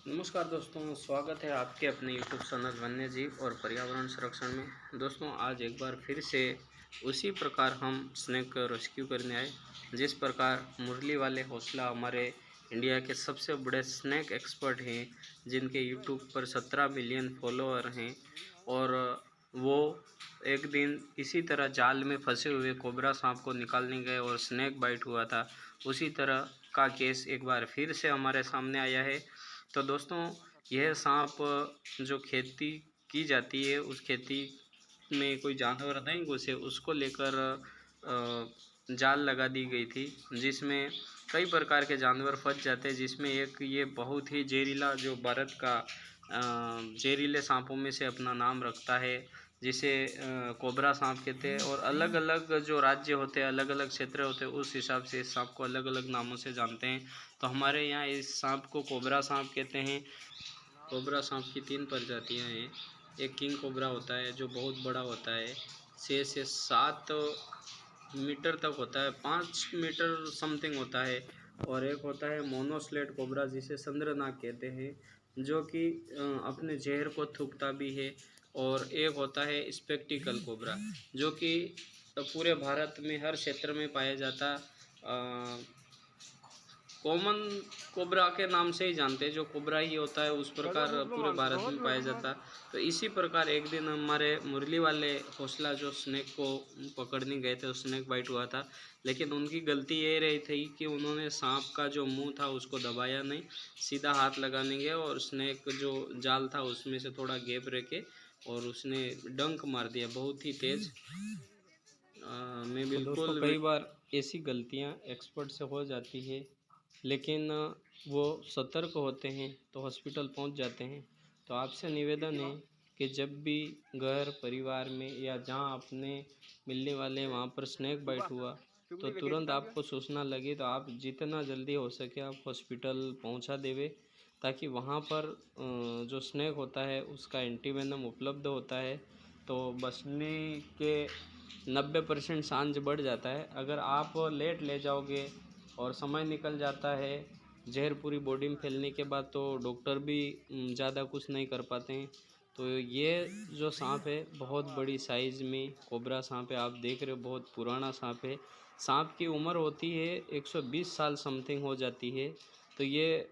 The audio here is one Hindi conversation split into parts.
नमस्कार दोस्तों, स्वागत है आपके अपने YouTube चैनल वन्य जीव और पर्यावरण संरक्षण में। दोस्तों, आज एक बार फिर से उसी प्रकार हम स्नेक रेस्क्यू करने आए। जिस प्रकार मुरली वाले हौसला हमारे इंडिया के सबसे बड़े स्नेक एक्सपर्ट हैं, जिनके YouTube पर 17 मिलियन फॉलोअर हैं, और वो एक दिन इसी तरह जाल में फंसे हुए कोबरा सांप को निकालने गए और स्नेक बाइट हुआ था। उसी तरह का केस एक बार फिर से हमारे सामने आया है। तो दोस्तों, यह सांप जो खेती की जाती है, उस खेती में कोई जानवर नहीं घुसे, उसको लेकर जाल लगा दी गई थी, जिसमें कई प्रकार के जानवर फंस जाते हैं, जिसमें एक ये बहुत ही जहरीला, जो भारत का जहरीले सांपों में से अपना नाम रखता है, जिसे कोबरा सांप कहते हैं। और अलग अलग जो राज्य होते हैं, अलग अलग क्षेत्र होते हैं, उस हिसाब से इस सांप को अलग अलग नामों से जानते हैं। तो हमारे यहाँ इस सांप को कोबरा सांप कहते हैं। कोबरा सांप की 3 प्रजातियाँ हैं। एक किंग कोबरा होता है, जो बहुत बड़ा होता है, 6 से 7 मीटर तक होता है, 5 मीटर समथिंग होता है। और एक होता है मोनोस्लेट कोबरा, जिसे चंद्रनाग कहते हैं, जो कि अपने जहर को थूकता भी है। और एक होता है स्पेक्टिकल कोबरा, जो कि पूरे भारत में हर क्षेत्र में पाया जाता, कॉमन कोबरा के नाम से ही जानते हैं, जो कोबरा ही होता है, उस प्रकार पूरे भारत में पाया जाता। तो इसी प्रकार एक दिन हमारे मुरली वाले हौसला जो स्नेक को पकड़ने गए थे, उस स्नेक बाइट हुआ था। लेकिन उनकी गलती ये रही थी कि उन्होंने सांप का जो मुंह था उसको दबाया नहीं, सीधा हाथ लगाने गए और स्नेक जो जाल था उसमें से थोड़ा गैप रखे और उसने डंक मार दिया बहुत ही तेज। मैं बिल्कुल कई बार ऐसी गलतियां एक्सपर्ट से हो जाती है, लेकिन वो सतर्क होते हैं तो हॉस्पिटल पहुंच जाते हैं। तो आपसे निवेदन है कि जब भी घर परिवार में या जहां अपने मिलने वाले वहां पर स्नेक बाइट हुआ, तो तुरंत आपको सूचना लगी तो आप जितना जल्दी हो सके आप हॉस्पिटल पहुंचा देवे, ताकि वहां पर जो स्नेक होता है उसका एंटीवेनम उपलब्ध होता है, तो बचने के 90% चांस बढ़ जाता है। अगर आप लेट ले जाओगे और समय निकल जाता है जहर पूरी बॉडी में फैलने के बाद, तो डॉक्टर भी ज़्यादा कुछ नहीं कर पाते हैं। तो ये जो सांप है बहुत बड़ी साइज़ में कोबरा सांप है, आप देख रहे हो, बहुत पुराना सांप है। सांप की उम्र होती है 120 साल समथिंग हो जाती है। तो ये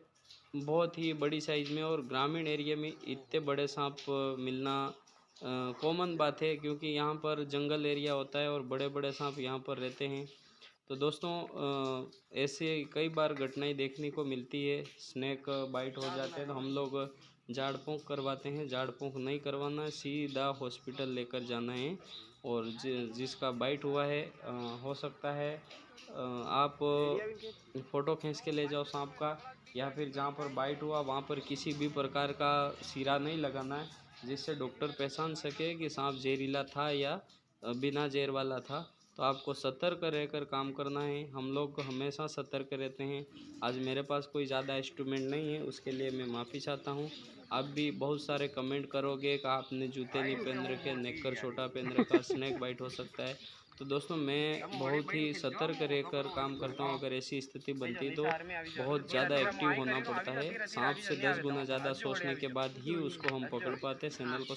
बहुत ही बड़ी साइज़ में, और ग्रामीण एरिया में इतने बड़े सांप मिलना कॉमन बात है, क्योंकि यहाँ पर जंगल एरिया होता है और बड़े बड़े सांप यहाँ पर रहते हैं। तो दोस्तों, ऐसे कई बार घटनाएं देखने को मिलती है, स्नेक बाइट हो जाते हैं तो हम लोग झाड़ फूँक करवाते हैं। झाड़ फूँक नहीं करवाना है, सीधा हॉस्पिटल लेकर जाना है। और जिसका बाइट हुआ है, हो सकता है आप फ़ोटो खींच के ले जाओ सांप का, या फिर जहाँ पर बाइट हुआ वहाँ पर किसी भी प्रकार का सिरा नहीं लगाना है, जिससे डॉक्टर पहचान सके कि सांप जहरीला था या बिना जहर वाला था। तो आपको सतर्क रहकर काम करना है। हम लोग हमेशा सतर्क रहते हैं। आज मेरे पास कोई ज़्यादा इंस्ट्रूमेंट नहीं है, उसके लिए मैं माफ़ी चाहता हूँ। आप भी बहुत सारे कमेंट करोगे कि आपने जूते नहीं पहन रखे, नेकर छोटा पहन रखा, स्नेक बाइट हो सकता है। तो दोस्तों, मैं बहुत ही सतर्क रहकर काम करता हूँ। अगर ऐसी स्थिति बनती तो बहुत ज़्यादा एक्टिव होना पड़ता है। सांप से 10 गुना ज़्यादा सोचने के बाद ही उसको हम पकड़ पाते। चैनल को